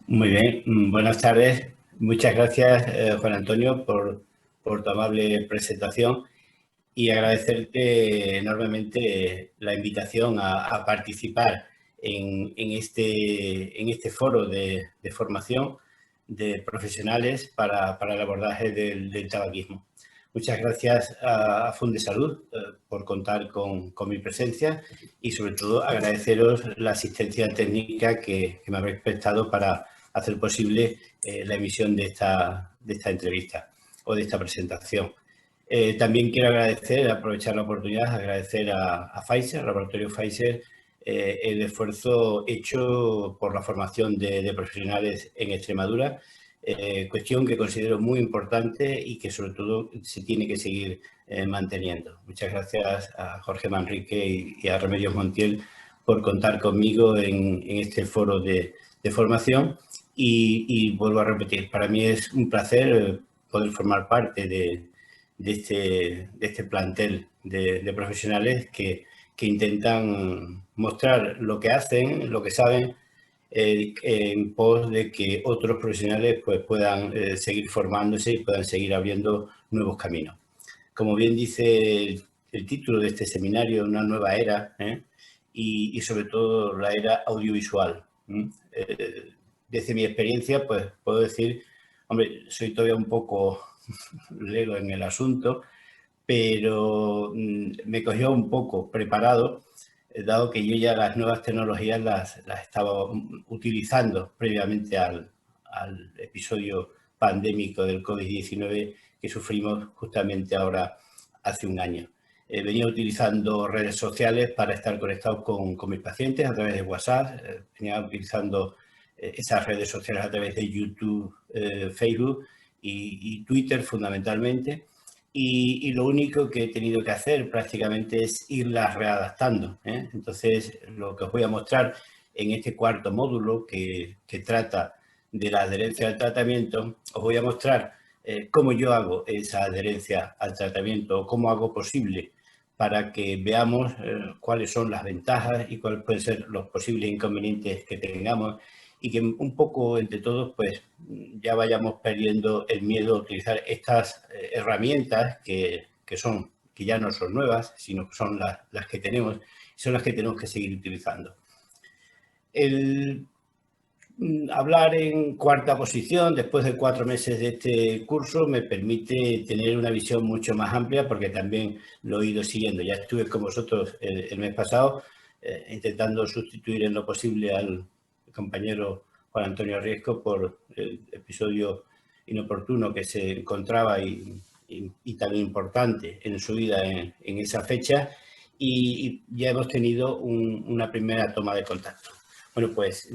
Muy bien, buenas tardes. Muchas gracias, Juan Antonio, por tu amable presentación y agradecerte enormemente la invitación a participar en este foro de formación de profesionales para el abordaje del tabaquismo. Muchas gracias a Fundesalud por contar con mi presencia y, sobre todo, agradeceros la asistencia técnica que me habéis prestado para hacer posible la emisión de esta entrevista o de esta presentación. También quiero aprovechar la oportunidad, agradecer a Pfizer, Laboratorio Pfizer, el esfuerzo hecho por la formación de profesionales en Extremadura, cuestión que considero muy importante y que sobre todo se tiene que seguir manteniendo. Muchas gracias a Jorge Manrique y a Remedios Montiel por contar conmigo en este foro de formación y vuelvo a repetir, para mí es un placer poder formar parte de este plantel de profesionales que intentan mostrar lo que hacen, lo que saben, en pos de que otros profesionales pues, puedan seguir formándose y puedan seguir abriendo nuevos caminos. Como bien dice el título de este seminario, una nueva era, y sobre todo la era audiovisual. Desde mi experiencia, pues puedo decir, hombre, soy todavía un poco lego en el asunto, pero me cogió un poco preparado, dado que yo ya las nuevas tecnologías las estaba utilizando previamente al episodio pandémico del COVID-19 que sufrimos justamente ahora hace un año. Venía utilizando redes sociales para estar conectados con mis pacientes a través de WhatsApp, venía utilizando esas redes sociales a través de YouTube, Facebook y Twitter fundamentalmente. Y lo único que he tenido que hacer prácticamente es irlas readaptando. Entonces, lo que os voy a mostrar en este cuarto módulo que trata de la adherencia al tratamiento, os voy a mostrar cómo yo hago esa adherencia al tratamiento o cómo hago posible para que veamos cuáles son las ventajas y cuáles pueden ser los posibles inconvenientes que tengamos y que un poco entre todos pues ya vayamos perdiendo el miedo a utilizar estas herramientas que ya no son nuevas, sino que son las que tenemos y son las que tenemos que seguir utilizando. El hablar en cuarta posición después de 4 meses de este curso me permite tener una visión mucho más amplia porque también lo he ido siguiendo. Ya estuve con vosotros el mes pasado intentando sustituir en lo posible al compañero Juan Antonio Riesco por el episodio inoportuno que se encontraba y tan importante en su vida en esa fecha y ya hemos tenido una primera toma de contacto. Bueno, pues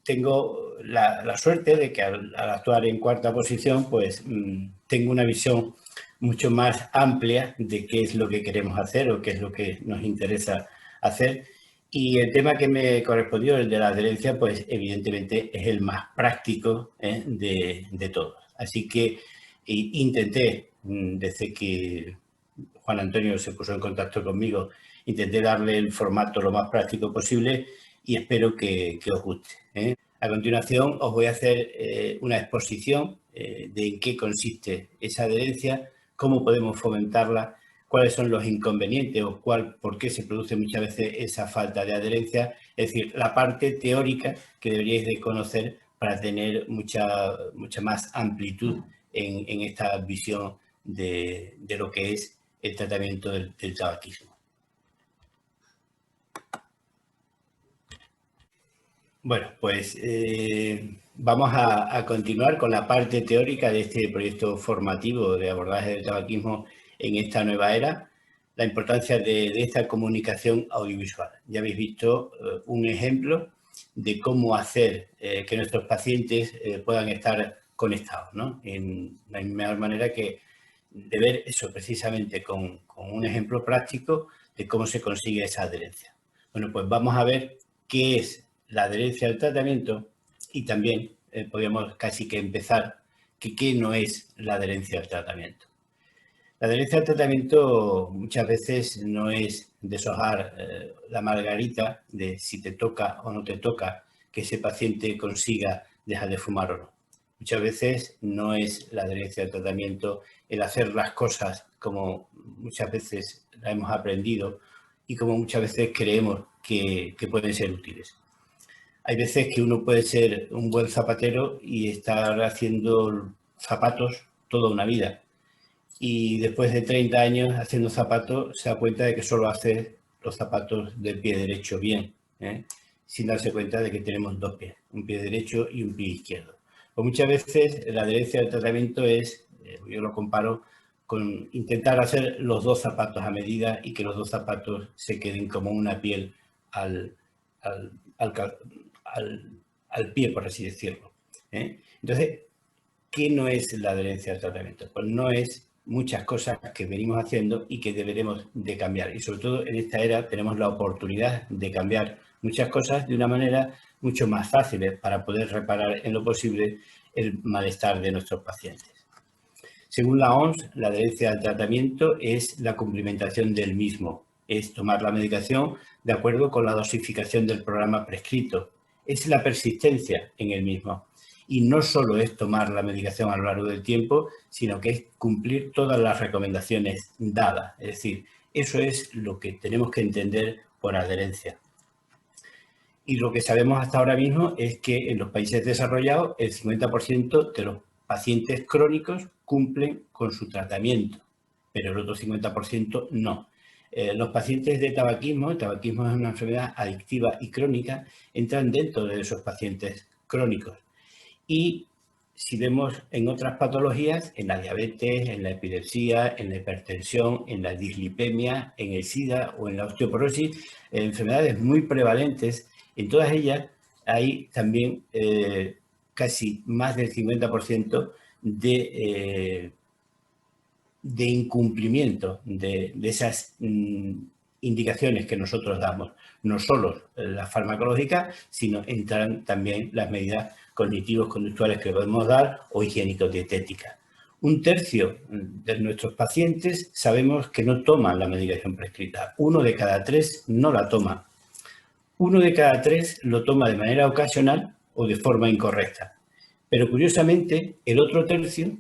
tengo la suerte de que al actuar en cuarta posición, pues tengo una visión mucho más amplia de qué es lo que queremos hacer o qué es lo que nos interesa hacer. Y el tema que me correspondió, el de la adherencia, pues evidentemente es el más práctico de todos. Así que intenté, desde que Juan Antonio se puso en contacto conmigo, intenté darle el formato lo más práctico posible y espero que os guste. A continuación os voy a hacer una exposición de en qué consiste esa adherencia, cómo podemos fomentarla, cuáles son los inconvenientes o por qué se produce muchas veces esa falta de adherencia, es decir, la parte teórica que deberíais de conocer para tener mucha más amplitud en esta visión de lo que es el tratamiento del tabaquismo. Bueno, pues vamos a continuar con la parte teórica de este proyecto formativo de abordaje del tabaquismo en esta nueva era, la importancia de esta comunicación audiovisual. Ya habéis visto un ejemplo de cómo hacer que nuestros pacientes puedan estar conectados, ¿no? En la misma manera que de ver eso precisamente con un ejemplo práctico de cómo se consigue esa adherencia. Bueno, pues vamos a ver qué es la adherencia al tratamiento y también podríamos casi que empezar que qué no es la adherencia al tratamiento. La adherencia al tratamiento muchas veces no es deshojar la margarita de si te toca o no te toca que ese paciente consiga deja de fumar o no. Muchas veces no es la adherencia al tratamiento el hacer las cosas como muchas veces la hemos aprendido y como muchas veces creemos que pueden ser útiles. Hay veces que uno puede ser un buen zapatero y estar haciendo zapatos toda una vida. Y después de 30 años haciendo zapatos se da cuenta de que solo hace los zapatos del pie derecho bien, sin darse cuenta de que tenemos dos pies, un pie derecho y un pie izquierdo. Pues muchas veces la adherencia al tratamiento es, yo lo comparo con intentar hacer los dos zapatos a medida y que los dos zapatos se queden como una piel al pie, por así decirlo. Entonces, ¿qué no es la adherencia al tratamiento? Pues no es muchas cosas que venimos haciendo y que deberemos de cambiar. Y sobre todo en esta era tenemos la oportunidad de cambiar muchas cosas de una manera mucho más fácil para poder reparar en lo posible el malestar de nuestros pacientes. Según la OMS, la adherencia al tratamiento es la cumplimentación del mismo, es tomar la medicación de acuerdo con la dosificación del programa prescrito, es la persistencia en el mismo. Y no solo es tomar la medicación a lo largo del tiempo, sino que es cumplir todas las recomendaciones dadas. Es decir, eso es lo que tenemos que entender por adherencia. Y lo que sabemos hasta ahora mismo es que en los países desarrollados el 50% de los pacientes crónicos cumplen con su tratamiento, pero el otro 50% no. Los pacientes de tabaquismo, el tabaquismo es una enfermedad adictiva y crónica, entran dentro de esos pacientes crónicos. Y si vemos en otras patologías, en la diabetes, en la epilepsia, en la hipertensión, en la dislipemia, en el SIDA o en la osteoporosis, enfermedades muy prevalentes, en todas ellas hay también casi más del 50% de incumplimiento de esas indicaciones que nosotros damos. No solo las farmacológicas, sino entran también las medidas cognitivos conductuales que podemos dar o higiénico-dietéticas. Un tercio de nuestros pacientes sabemos que no toman la medicación prescrita. 1 de cada 3 no la toma. 1 de cada 3 lo toma de manera ocasional o de forma incorrecta. Pero curiosamente, el otro tercio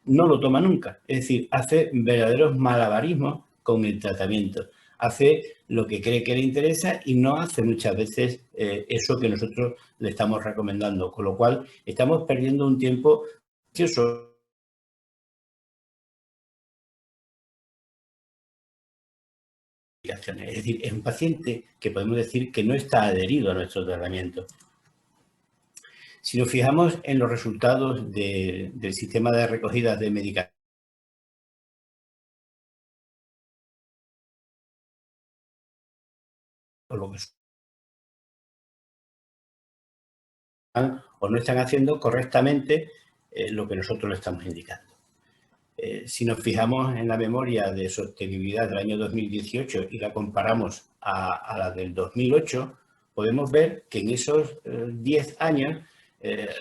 no lo toma nunca. Es decir, hace verdaderos malabarismos con el tratamiento. Hace lo que cree que le interesa y no hace muchas veces eso que nosotros le estamos recomendando. Con lo cual, estamos perdiendo un tiempo precioso. Es decir, es un paciente que podemos decir que no está adherido a nuestro tratamiento. Si nos fijamos en los resultados del sistema de recogida de medicamentos, lo que o no están haciendo correctamente lo que nosotros le estamos indicando. Si nos fijamos en la memoria de sostenibilidad del año 2018 y la comparamos a la del 2008, podemos ver que en esos 10 años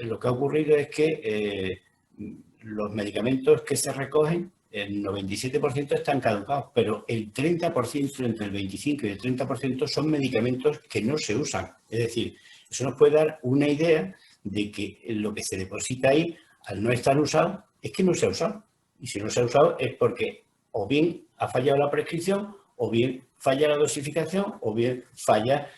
lo que ha ocurrido es que los medicamentos que se recogen, el 97% están caducados, pero el 30%, entre el 25 y el 30% son medicamentos que no se usan. Es decir, eso nos puede dar una idea de que lo que se deposita ahí, al no estar usado, es que no se ha usado. Y si no se ha usado es porque o bien ha fallado la prescripción, o bien falla la dosificación, o bien falla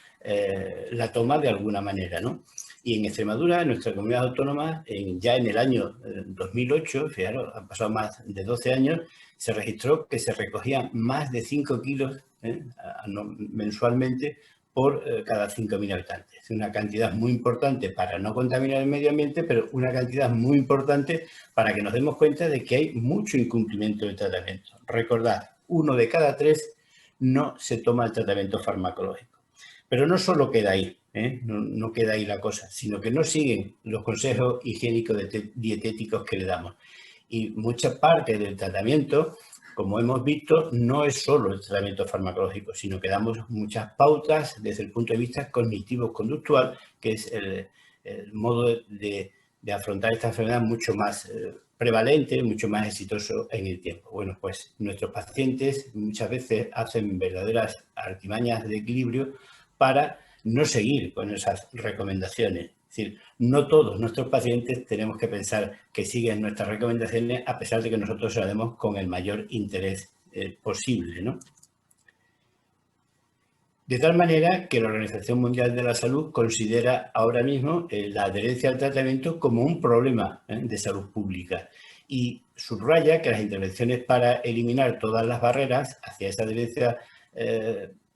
la toma de alguna manera, ¿no? Y en Extremadura, en nuestra comunidad autónoma, ya en el año 2008, fijaros, han pasado más de 12 años, se registró que se recogían más de 5 kilos mensualmente por cada 5.000 habitantes. Es una cantidad muy importante para no contaminar el medio ambiente, pero una cantidad muy importante para que nos demos cuenta de que hay mucho incumplimiento del tratamiento. Recordad, 1 de cada 3 no se toma el tratamiento farmacológico. Pero no solo queda ahí, no queda ahí la cosa, sino que no siguen los consejos higiénicos dietéticos que le damos. Y mucha parte del tratamiento, como hemos visto, no es solo el tratamiento farmacológico, sino que damos muchas pautas desde el punto de vista cognitivo-conductual, que es el modo de afrontar esta enfermedad mucho más prevalente, mucho más exitoso en el tiempo. Bueno, pues nuestros pacientes muchas veces hacen verdaderas artimañas de equilibrio para no seguir con esas recomendaciones Es decir, no todos nuestros pacientes tenemos que pensar que siguen nuestras recomendaciones a pesar de que nosotros lo haremos con el mayor interés posible, ¿no? De tal manera que la Organización Mundial de la Salud considera ahora mismo la adherencia al tratamiento como un problema de salud pública y subraya que las intervenciones para eliminar todas las barreras hacia esa adherencia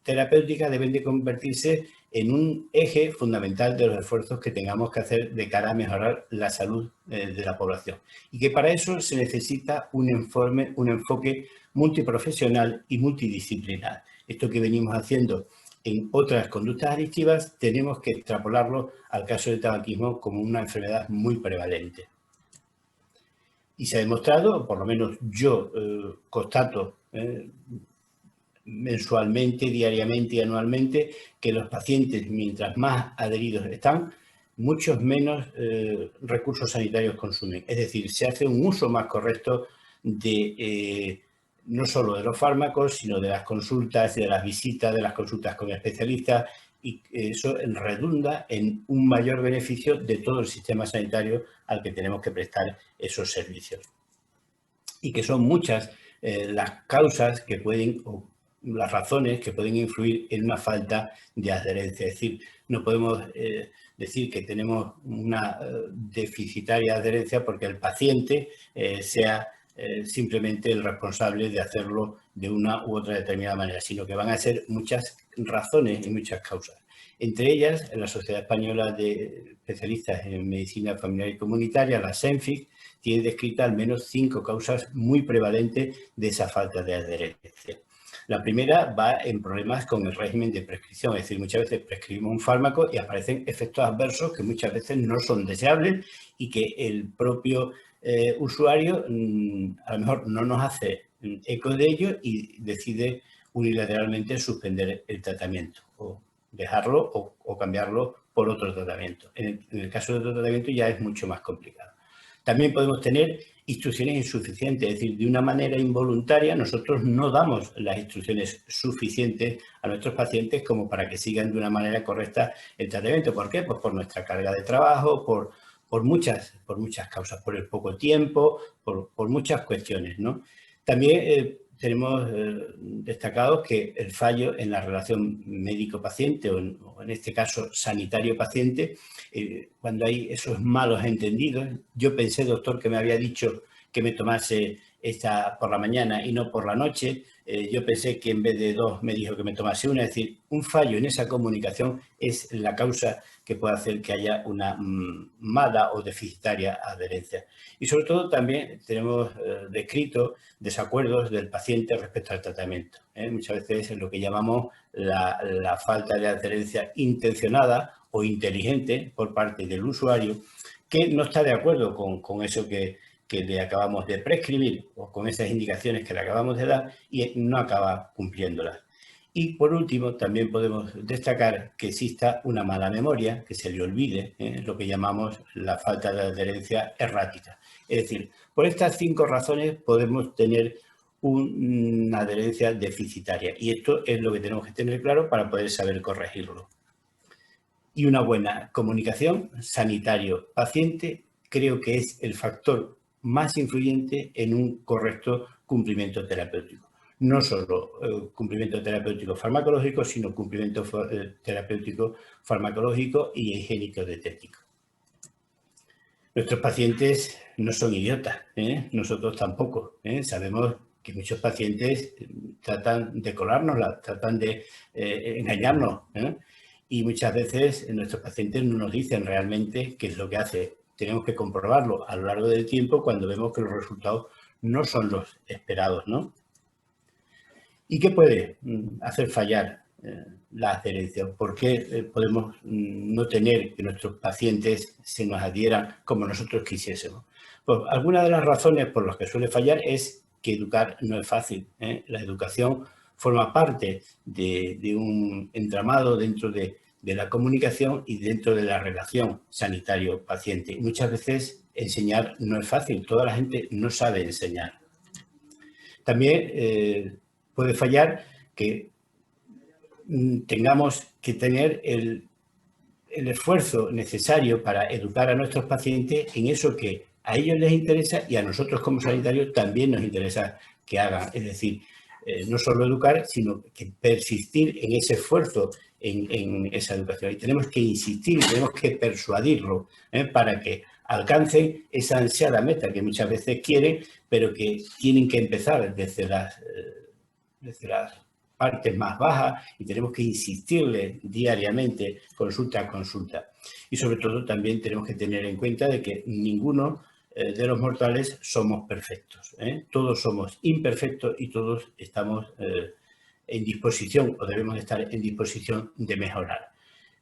terapéutica deben de convertirse en un eje fundamental de los esfuerzos que tengamos que hacer de cara a mejorar la salud de la población. Y que para eso se necesita un enfoque multiprofesional y multidisciplinar. Esto que venimos haciendo en otras conductas adictivas, tenemos que extrapolarlo al caso del tabaquismo como una enfermedad muy prevalente. Y se ha demostrado, por lo menos yo constato mensualmente, diariamente y anualmente, que los pacientes, mientras más adheridos están, muchos menos recursos sanitarios consumen. Es decir, se hace un uso más correcto de no solo de los fármacos, sino de las consultas, de las visitas, de las consultas con especialistas, y eso redunda en un mayor beneficio de todo el sistema sanitario al que tenemos que prestar esos servicios. Y que son muchas las causas que pueden, o las razones que pueden influir en una falta de adherencia. Es decir, no podemos decir que tenemos una deficitaria adherencia porque el paciente sea simplemente el responsable de hacerlo de una u otra determinada manera, sino que van a ser muchas razones y muchas causas. Entre ellas, en la Sociedad Española de Especialistas en Medicina Familiar y Comunitaria, la SENFIC, tiene descrita al menos 5 causas muy prevalentes de esa falta de adherencia. La primera va en problemas con el régimen de prescripción, es decir, muchas veces prescribimos un fármaco y aparecen efectos adversos que muchas veces no son deseables y que el propio usuario a lo mejor no nos hace eco de ello y decide unilateralmente suspender el tratamiento o dejarlo o cambiarlo por otro tratamiento. En el caso de otro tratamiento ya es mucho más complicado. También podemos tener instrucciones insuficientes, es decir, de una manera involuntaria nosotros no damos las instrucciones suficientes a nuestros pacientes como para que sigan de una manera correcta el tratamiento. ¿Por qué? Pues por nuestra carga de trabajo, por muchas causas, por el poco tiempo, por muchas cuestiones, ¿no? También tenemos destacado que el fallo en la relación médico-paciente o en este caso sanitario-paciente, cuando hay esos malos entendidos. Yo pensé, doctor, que me había dicho que me tomase esta por la mañana y no por la noche. Yo pensé que en vez de 2 me dijo que me tomase una. Es decir, un fallo en esa comunicación es la causa que puede hacer que haya una mala o deficitaria adherencia. Y sobre todo también tenemos descrito desacuerdos del paciente respecto al tratamiento. Muchas veces es lo que llamamos la falta de adherencia intencionada o inteligente por parte del usuario, que no está de acuerdo con eso que le acabamos de prescribir o con esas indicaciones que le acabamos de dar y no acaba cumpliéndolas. Y por último, también podemos destacar que exista una mala memoria, que se le olvide lo que llamamos la falta de adherencia errática. Es decir, por estas 5 razones podemos tener una adherencia deficitaria y esto es lo que tenemos que tener claro para poder saber corregirlo. Y una buena comunicación sanitario-paciente creo que es el factor más influyente en un correcto cumplimiento terapéutico. No solo cumplimiento terapéutico farmacológico, sino cumplimiento terapéutico farmacológico y higiénico dietético. Nuestros pacientes no son idiotas, nosotros tampoco. Sabemos que muchos pacientes tratan de colárnosla, tratan de engañarnos. Y muchas veces nuestros pacientes no nos dicen realmente qué es lo que hace. Tenemos que comprobarlo a lo largo del tiempo cuando vemos que los resultados no son los esperados, ¿no? ¿Y qué puede hacer fallar la adherencia? ¿Por qué podemos no tener que nuestros pacientes se nos adhieran como nosotros quisiésemos? Pues alguna de las razones por las que suele fallar es que educar no es fácil. La educación forma parte de un entramado dentro de la comunicación y dentro de la relación sanitario-paciente. Muchas veces enseñar no es fácil, toda la gente no sabe enseñar. También puede fallar que tengamos que tener el esfuerzo necesario para educar a nuestros pacientes en eso que a ellos les interesa y a nosotros como sanitarios también nos interesa que hagan. Es decir, no solo educar, sino que persistir en ese esfuerzo, en esa educación. Y tenemos que insistir, tenemos que persuadirlo para que alcancen esa ansiada meta que muchas veces quieren, pero que tienen que empezar desde las partes más bajas y tenemos que insistirle diariamente, consulta a consulta. Y sobre todo también tenemos que tener en cuenta de que ninguno de los mortales somos perfectos. Todos somos imperfectos y todos estamos en disposición o debemos estar en disposición de mejorar.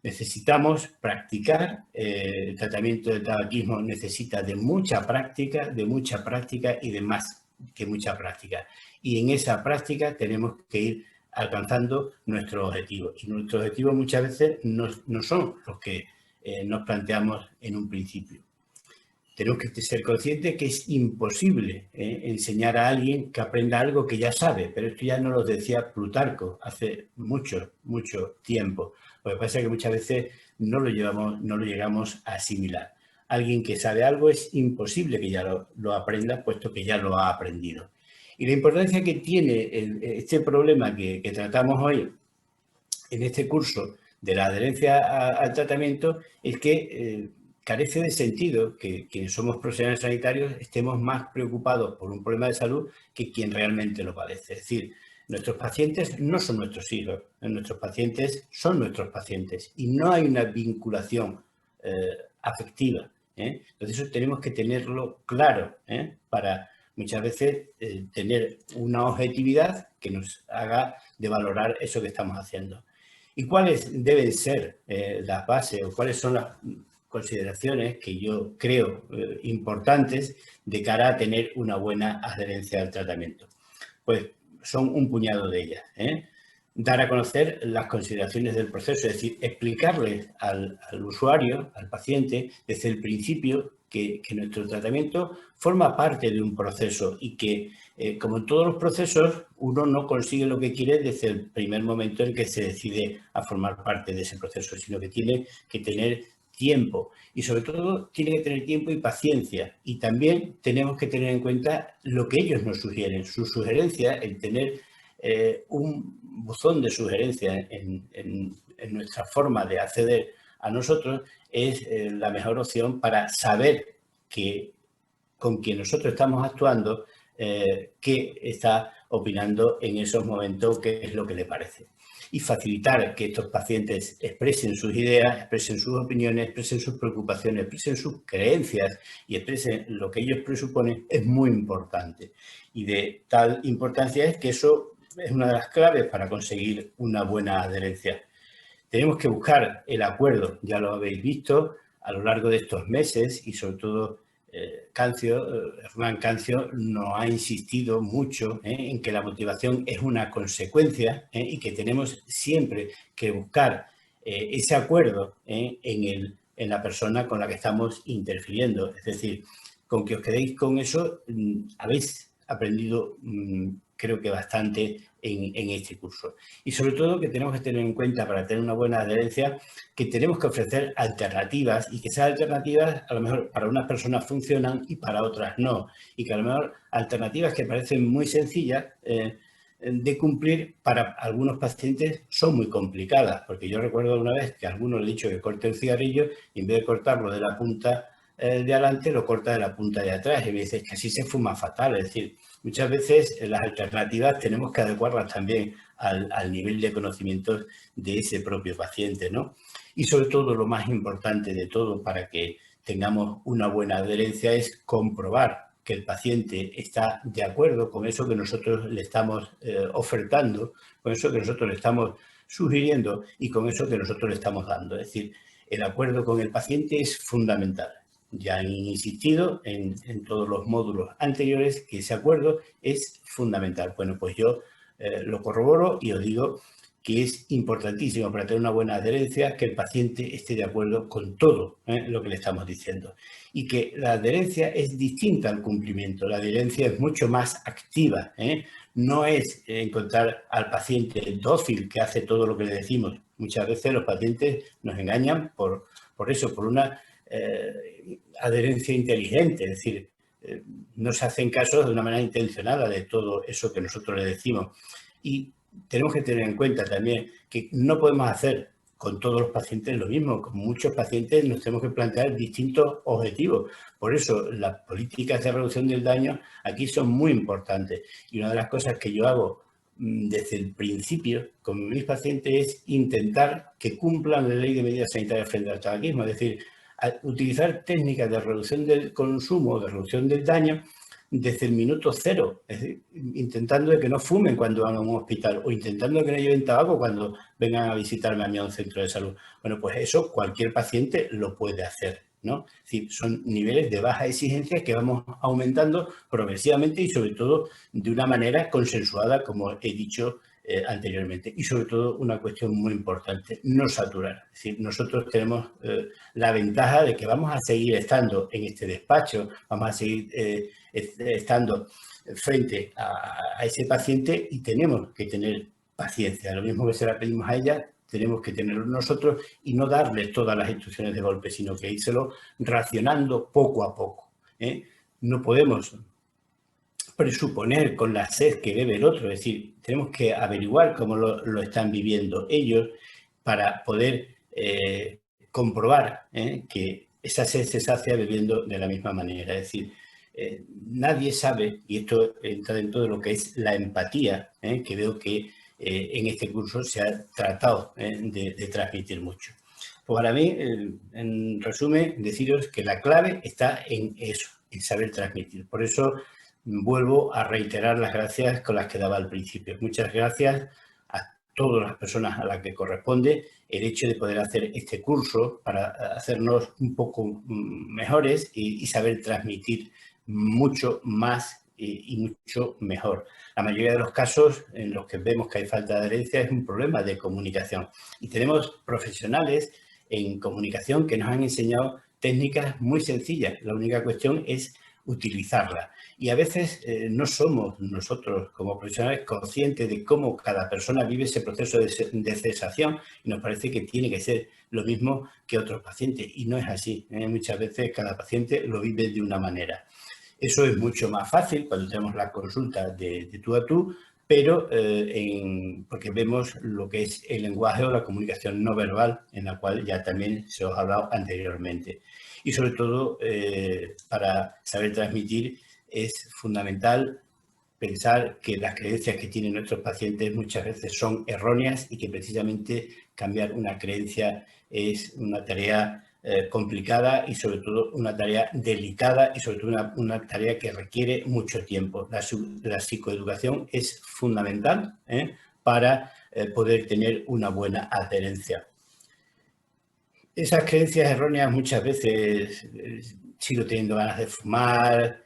Necesitamos practicar, el tratamiento del tabaquismo necesita de mucha práctica y de más que mucha práctica. Y en esa práctica tenemos que ir alcanzando nuestros objetivos. Y nuestros objetivos muchas veces no son los que nos planteamos en un principio. Tenemos que ser conscientes que es imposible enseñar a alguien que aprenda algo que ya sabe, pero esto ya nos lo decía Plutarco hace mucho tiempo. Lo que pasa es que muchas veces no lo llegamos a asimilar. Alguien que sabe algo es imposible que ya lo aprenda, puesto que ya lo ha aprendido. Y la importancia que tiene este problema que tratamos hoy en este curso de la adherencia al tratamiento es que carece de sentido que quienes somos profesionales sanitarios estemos más preocupados por un problema de salud que quien realmente lo padece. Es decir, nuestros pacientes no son nuestros hijos, nuestros pacientes son nuestros pacientes y no hay una vinculación afectiva. Entonces eso tenemos que tenerlo claro para muchas veces tener una objetividad que nos haga de valorar eso que estamos haciendo. ¿Y cuáles deben ser las bases o cuáles son las consideraciones que yo creo importantes de cara a tener una buena adherencia al tratamiento? Pues son un puñado de ellas. Dar a conocer las consideraciones del proceso, es decir, explicarles al usuario, al paciente, desde el principio que nuestro tratamiento forma parte de un proceso y que, como en todos los procesos, uno no consigue lo que quiere desde el primer momento en que se decide a formar parte de ese proceso, sino que tiene que tener tiempo y sobre todo tiene que tener tiempo y paciencia, y también tenemos que tener en cuenta lo que ellos nos sugieren, sus sugerencias, el tener un buzón de sugerencias en nuestra forma de acceder a nosotros es la mejor opción para saber que con quien nosotros estamos actuando qué está opinando en esos momentos, qué es lo que le parece. Y facilitar que estos pacientes expresen sus ideas, expresen sus opiniones, expresen sus preocupaciones, expresen sus creencias y expresen lo que ellos presuponen es muy importante. Y de tal importancia es que eso es una de las claves para conseguir una buena adherencia. Tenemos que buscar el acuerdo, ya lo habéis visto a lo largo de estos meses y sobre todo Hernán Cancio nos ha insistido mucho en que la motivación es una consecuencia y que tenemos siempre que buscar ese acuerdo en la persona con la que estamos interfiriendo. Es decir, con que os quedéis con eso, habéis aprendido creo que bastante en este curso. Y sobre todo que tenemos que tener en cuenta para tener una buena adherencia que tenemos que ofrecer alternativas y que esas alternativas a lo mejor para unas personas funcionan y para otras no. Y que a lo mejor alternativas que parecen muy sencillas de cumplir para algunos pacientes son muy complicadas. Porque yo recuerdo una vez que a algunos le he dicho que corte un cigarrillo y en vez de cortarlo de la punta de adelante lo corta de la punta de atrás y me dice que así se fuma fatal. Es decir, muchas veces las alternativas tenemos que adecuarlas también al nivel de conocimientos de ese propio paciente, ¿no? Y sobre todo, lo más importante de todo para que tengamos una buena adherencia es comprobar que el paciente está de acuerdo con eso que nosotros le estamos ofertando, con eso que nosotros le estamos sugiriendo y con eso que nosotros le estamos dando. Es decir, el acuerdo con el paciente es fundamental. Ya he insistido en todos los módulos anteriores que ese acuerdo es fundamental. Bueno, pues yo lo corroboro y os digo que es importantísimo para tener una buena adherencia que el paciente esté de acuerdo con todo lo que le estamos diciendo. Y que la adherencia es distinta al cumplimiento. La adherencia es mucho más activa. No es encontrar al paciente dócil que hace todo lo que le decimos. Muchas veces los pacientes nos engañan por eso, por una adherencia inteligente. Es decir, no se hacen caso de una manera intencionada de todo eso que nosotros le decimos. Y tenemos que tener en cuenta también que no podemos hacer con todos los pacientes lo mismo. Con muchos pacientes nos tenemos que plantear distintos objetivos. Por eso las políticas de reducción del daño aquí son muy importantes. Y una de las cosas que yo hago desde el principio con mis pacientes es intentar que cumplan la ley de medidas sanitarias frente al tabaquismo. Es decir, utilizar técnicas de reducción del consumo, de reducción del daño, desde el minuto cero, es decir, intentando de que no fumen cuando van a un hospital o intentando que no lleven tabaco cuando vengan a visitarme a mí a un centro de salud. Bueno, pues eso cualquier paciente lo puede hacer, ¿no? Es decir, son niveles de baja exigencia que vamos aumentando progresivamente y sobre todo de una manera consensuada, como he dicho anteriormente. Y sobre todo una cuestión muy importante, no saturar. Es decir, nosotros tenemos la ventaja de que vamos a seguir estando en este despacho, vamos a seguir estando frente a ese paciente y tenemos que tener paciencia. Lo mismo que se la pedimos a ella, tenemos que tenerlo nosotros y no darles todas las instrucciones de golpe, sino que írselo racionando poco a poco. No podemos presuponer con la sed que bebe el otro, es decir, tenemos que averiguar cómo lo están viviendo ellos para poder comprobar que esa sed se sacia bebiendo de la misma manera. Es decir, nadie sabe, y esto entra dentro de lo que es la empatía, que veo que en este curso se ha tratado de transmitir mucho. Pues para mí, en resumen, deciros que la clave está en eso, en saber transmitir. Por eso vuelvo a reiterar las gracias con las que daba al principio. Muchas gracias a todas las personas a las que corresponde el hecho de poder hacer este curso para hacernos un poco mejores y saber transmitir mucho más y mucho mejor. La mayoría de los casos en los que vemos que hay falta de adherencia es un problema de comunicación. Y tenemos profesionales en comunicación que nos han enseñado técnicas muy sencillas. La única cuestión es utilizarla. Y a veces no somos nosotros como profesionales conscientes de cómo cada persona vive ese proceso de cesación y nos parece que tiene que ser lo mismo que otros pacientes y no es así. Muchas veces cada paciente lo vive de una manera. Eso es mucho más fácil cuando tenemos la consulta de tú a tú, pero porque vemos lo que es el lenguaje o la comunicación no verbal, en la cual ya también se os ha hablado anteriormente. Y sobre todo, para saber transmitir, es fundamental pensar que las creencias que tienen nuestros pacientes muchas veces son erróneas y que precisamente cambiar una creencia es una tarea complicada y sobre todo una tarea delicada y sobre todo una tarea que requiere mucho tiempo. La psicoeducación es fundamental para poder tener una buena adherencia. Esas creencias erróneas muchas veces sigo teniendo ganas de fumar,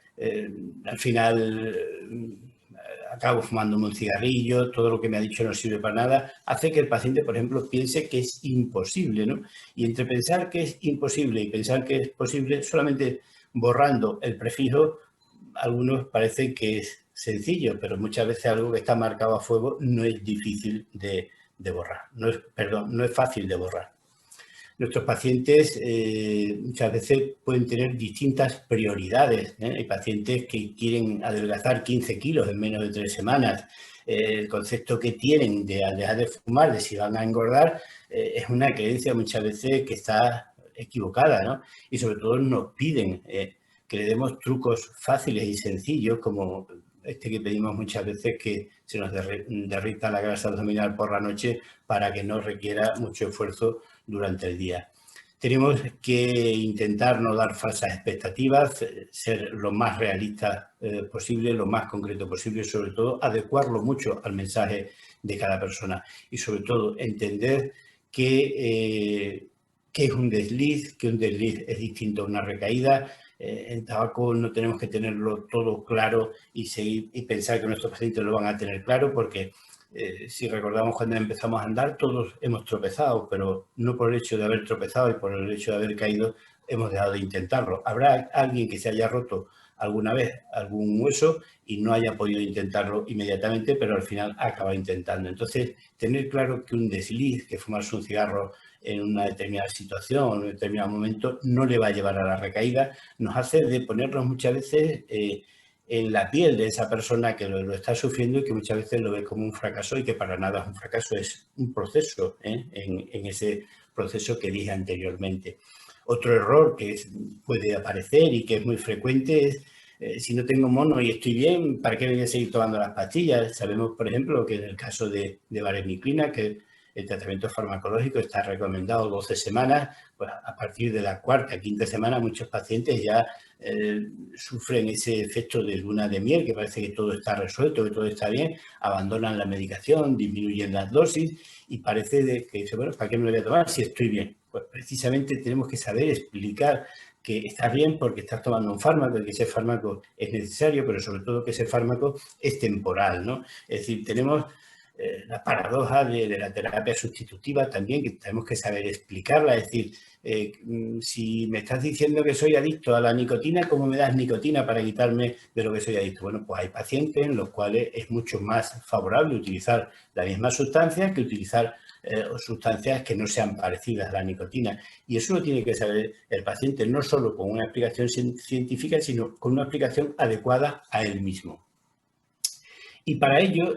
al final acabo fumándome un cigarrillo, todo lo que me ha dicho no sirve para nada, hace que el paciente, por ejemplo, piense que es imposible, ¿no? Y entre pensar que es imposible y pensar que es posible, solamente borrando el prefijo, algunos parece que es sencillo, pero muchas veces algo que está marcado a fuego no es difícil de borrar, no es fácil de borrar. Nuestros pacientes muchas veces pueden tener distintas prioridades. Hay pacientes que quieren adelgazar 15 kilos en menos de 3 semanas. El concepto que tienen de al dejar de fumar, de si van a engordar, es una creencia muchas veces que está equivocada, ¿no? Y sobre todo nos piden que le demos trucos fáciles y sencillos, como este que pedimos muchas veces, que se nos derrita la grasa abdominal por la noche para que no requiera mucho esfuerzo durante el día. Tenemos que intentar no dar falsas expectativas, ser lo más realista posible, lo más concreto posible y sobre todo adecuarlo mucho al mensaje de cada persona y sobre todo entender que es un desliz, que un desliz es distinto a una recaída. En tabaco no tenemos que tenerlo todo claro y pensar que nuestros pacientes lo van a tener claro porque Si recordamos cuando empezamos a andar, todos hemos tropezado, pero no por el hecho de haber tropezado y por el hecho de haber caído hemos dejado de intentarlo. Habrá alguien que se haya roto alguna vez algún hueso y no haya podido intentarlo inmediatamente, pero al final acaba intentando. Entonces, tener claro que un desliz, que fumarse un cigarro en una determinada situación o en un determinado momento no le va a llevar a la recaída, nos hace de ponernos muchas veces en la piel de esa persona que lo está sufriendo y que muchas veces lo ve como un fracaso y que para nada es un fracaso, es un proceso, en ese proceso que dije anteriormente. Otro error que puede aparecer y que es muy frecuente es, si no tengo mono y estoy bien, ¿para qué voy a seguir tomando las pastillas? Sabemos, por ejemplo, que en el caso de vareniclina, que el tratamiento farmacológico está recomendado 12 semanas, pues a partir de la cuarta, quinta semana muchos pacientes ya sufren ese efecto de luna de miel, que parece que todo está resuelto, que todo está bien, abandonan la medicación, disminuyen las dosis y parece que, bueno, ¿para qué me lo voy a tomar si estoy bien? Pues precisamente tenemos que saber explicar que estás bien porque estás tomando un fármaco y que ese fármaco es necesario, pero sobre todo que ese fármaco es temporal, ¿no? Es decir, tenemos la paradoja de la terapia sustitutiva también, que tenemos que saber explicarla. Es decir, si me estás diciendo que soy adicto a la nicotina, ¿cómo me das nicotina para quitarme de lo que soy adicto? Bueno, pues hay pacientes en los cuales es mucho más favorable utilizar la misma sustancia que utilizar sustancias que no sean parecidas a la nicotina. Y eso lo tiene que saber el paciente, no solo con una explicación científica, sino con una explicación adecuada a él mismo. Y para ello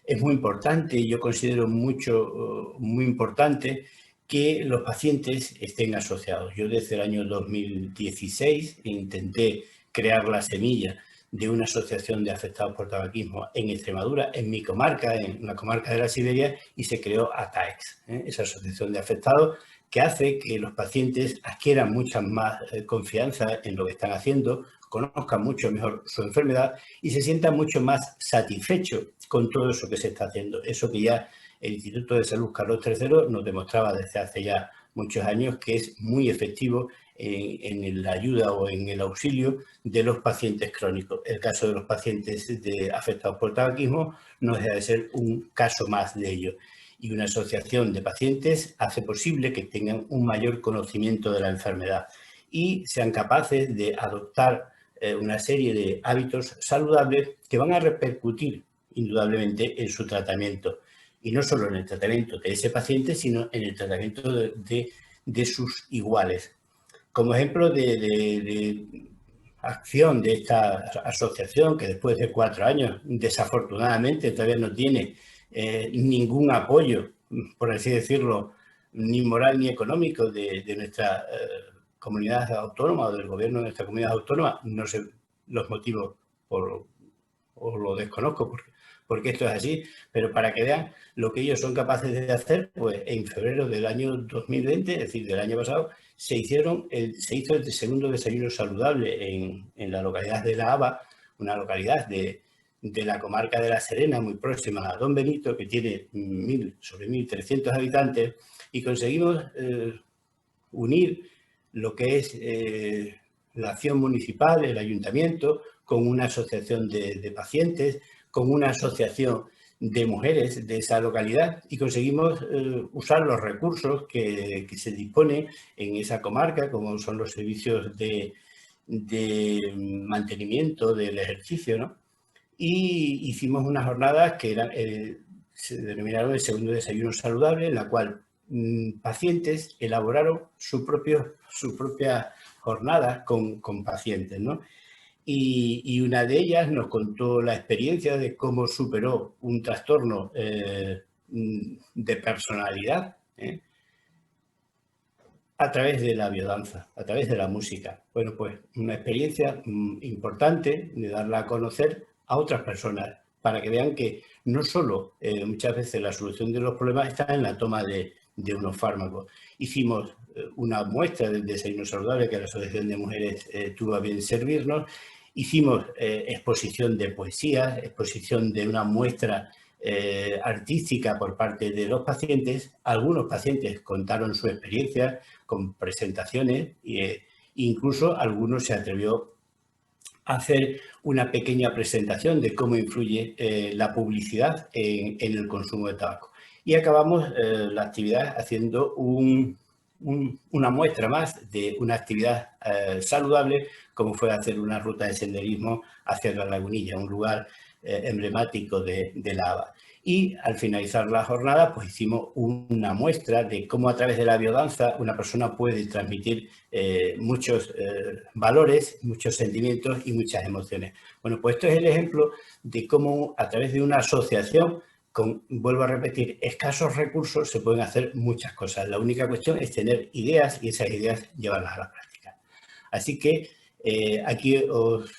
es muy importante, yo considero muy importante que los pacientes estén asociados. Yo desde el año 2016 intenté crear la semilla de una asociación de afectados por tabaquismo en Extremadura, en mi comarca, en la comarca de la Siberia, y se creó ATAEX, esa asociación de afectados que hace que los pacientes adquieran mucha más confianza en lo que están haciendo, conozcan mucho mejor su enfermedad y se sientan mucho más satisfechos con todo eso que se está haciendo. Eso que ya el Instituto de Salud Carlos III nos demostraba desde hace ya muchos años que es muy efectivo en la ayuda o en el auxilio de los pacientes crónicos. El caso de los pacientes afectados por tabaquismo no deja de ser un caso más de ello. Y una asociación de pacientes hace posible que tengan un mayor conocimiento de la enfermedad y sean capaces de adoptar una serie de hábitos saludables que van a repercutir indudablemente en su tratamiento. Y no solo en el tratamiento de ese paciente, sino en el tratamiento de sus iguales. Como ejemplo de acción de esta asociación, que después de 4 años, desafortunadamente, todavía no tiene ningún apoyo, por así decirlo, ni moral ni económico de nuestra comunidad autónoma o del gobierno de nuestra comunidad autónoma. No sé los motivos o lo desconozco porque esto es así, pero para que vean lo que ellos son capaces de hacer, pues en febrero del año 2020, es decir, del año pasado, se hizo el segundo desayuno saludable en la localidad de La Haba, una localidad de la comarca de La Serena, muy próxima a Don Benito, que tiene sobre 1.300 habitantes, y conseguimos unir lo que es la acción municipal, el ayuntamiento, con una asociación de pacientes, con una asociación de mujeres de esa localidad y conseguimos usar los recursos que se dispone en esa comarca, como son los servicios de mantenimiento del ejercicio, ¿no? Y hicimos unas jornadas que se denominaron el segundo desayuno saludable, en la cual pacientes elaboraron su propia jornada con pacientes, ¿no? Y una de ellas nos contó la experiencia de cómo superó un trastorno de personalidad a través de la biodanza, a través de la música. Bueno, pues una experiencia importante de darla a conocer a otras personas para que vean que no solo muchas veces la solución de los problemas está en la toma de unos fármacos. Hicimos una muestra del desayuno saludable que la Asociación de Mujeres tuvo a bien servirnos. Hicimos exposición de poesía, exposición de una muestra artística por parte de los pacientes. Algunos pacientes contaron su experiencia con presentaciones e incluso algunos se atrevió hacer una pequeña presentación de cómo influye la publicidad en el consumo de tabaco. Y acabamos la actividad haciendo una muestra más de una actividad saludable, como fue hacer una ruta de senderismo hacia la Lagunilla, un lugar emblemático de La Hava. Y al finalizar la jornada, pues hicimos una muestra de cómo a través de la biodanza una persona puede transmitir muchos valores, muchos sentimientos y muchas emociones. Bueno, pues esto es el ejemplo de cómo a través de una asociación con, vuelvo a repetir, escasos recursos se pueden hacer muchas cosas. La única cuestión es tener ideas y esas ideas llevarlas a la práctica. Así que aquí os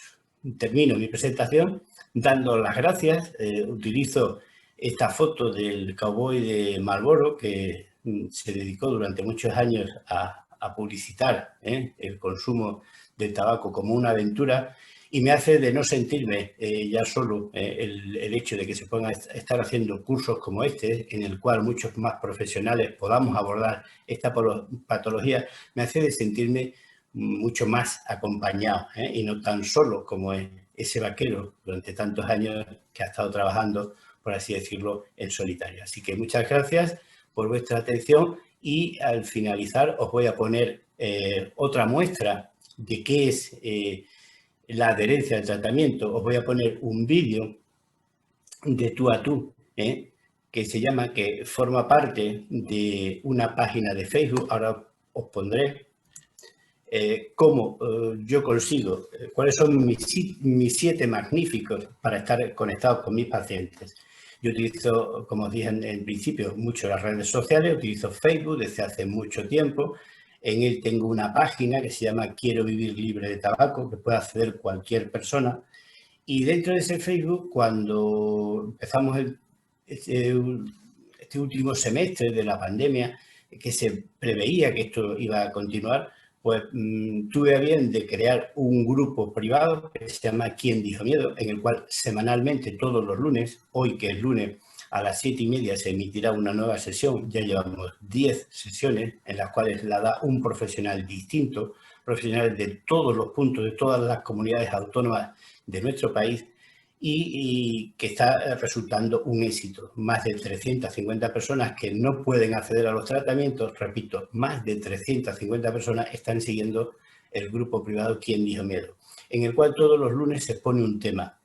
termino mi presentación dando las gracias. Utilizo esta foto del cowboy de Marlboro que se dedicó durante muchos años a publicitar el consumo del tabaco como una aventura y me hace de no sentirme ya solo el hecho de que se puedan estar haciendo cursos como este, en el cual muchos más profesionales podamos abordar esta patología, me hace de sentirme mucho más acompañado y no tan solo como ese vaquero durante tantos años que ha estado trabajando, por así decirlo, en solitario. Así que muchas gracias por vuestra atención y al finalizar os voy a poner otra muestra de qué es la adherencia al tratamiento. Os voy a poner un vídeo de tú a tú, que se llama, que forma parte de una página de Facebook. Ahora os pondré cómo yo consigo, cuáles son mis 7 magníficos para estar conectados con mis pacientes. Yo utilizo, como os dije en principio, mucho las redes sociales, utilizo Facebook desde hace mucho tiempo. En él tengo una página que se llama Quiero vivir libre de tabaco, que puede acceder cualquier persona. Y dentro de ese Facebook, cuando empezamos este último semestre de la pandemia, que se preveía que esto iba a continuar, pues tuve a bien de crear un grupo privado que se llama ¿Quién dijo miedo?, en el cual semanalmente, todos los lunes, hoy que es lunes, a las 7:30 se emitirá una nueva sesión. Ya llevamos 10 sesiones en las cuales la da un profesional distinto, profesionales de todos los puntos, de todas las comunidades autónomas de nuestro país, y que está resultando un éxito. Más de 350 personas que no pueden acceder a los tratamientos, repito, más de 350 personas están siguiendo el grupo privado ¿Quién dijo miedo?, en el cual todos los lunes se pone un tema,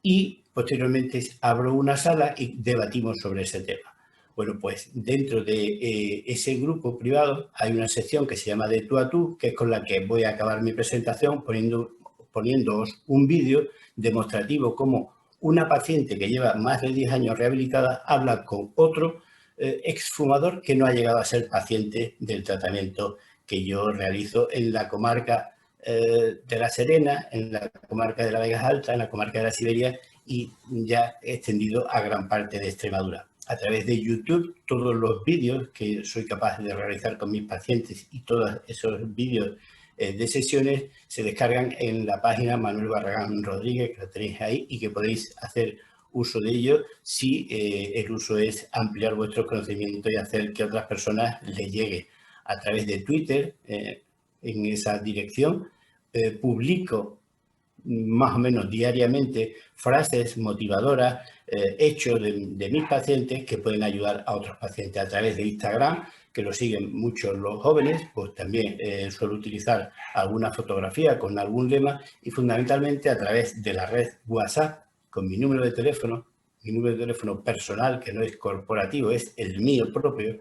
y posteriormente abro una sala y debatimos sobre ese tema. Bueno, pues dentro de ese grupo privado hay una sección que se llama de tú a tú, que es con la que voy a acabar mi presentación poniéndoos un vídeo demostrativo cómo una paciente que lleva más de 10 años rehabilitada habla con otro exfumador que no ha llegado a ser paciente del tratamiento que yo realizo en la comarca de La Serena, en la comarca de la Vega Alta, en la comarca de la Siberia y ya extendido a gran parte de Extremadura. A través de YouTube, todos los vídeos que soy capaz de realizar con mis pacientes y todos esos vídeos de sesiones se descargan en la página Manuel Barragán Rodríguez, que lo tenéis ahí y que podéis hacer uso de ello si el uso es ampliar vuestro conocimiento y hacer que otras personas les llegue. A través de Twitter, en esa dirección, publico más o menos diariamente frases motivadoras, hechos de mis pacientes que pueden ayudar a otros pacientes. A través de Instagram, que lo siguen muchos los jóvenes, pues también suelo utilizar alguna fotografía con algún lema y fundamentalmente a través de la red WhatsApp con mi número de teléfono personal, que no es corporativo, es el mío propio,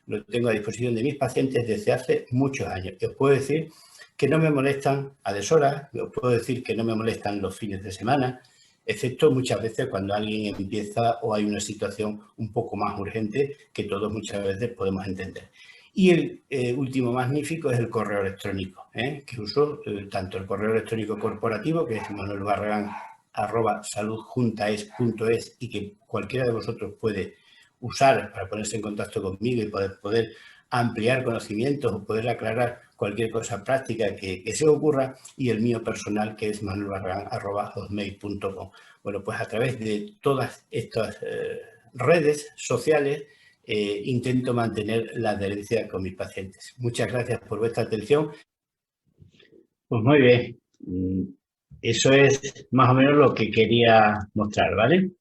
lo tengo a disposición de mis pacientes desde hace muchos años. Y os puedo decir que no me molestan a deshoras, os puedo decir que no me molestan los fines de semana, excepto muchas veces cuando alguien empieza o hay una situación un poco más urgente que todos muchas veces podemos entender. Y el último magnífico es el correo electrónico, que uso tanto el correo electrónico corporativo, que es manuelbarragán@saludjuntaes.es y que cualquiera de vosotros puede usar para ponerse en contacto conmigo y poder ampliar conocimientos o poder aclarar cualquier cosa práctica que se ocurra, y el mío personal, que es manuelbarragán@hotmail.com. Bueno, pues a través de todas estas redes sociales intento mantener la adherencia con mis pacientes. Muchas gracias por vuestra atención. Pues muy bien. Eso es más o menos lo que quería mostrar, ¿vale?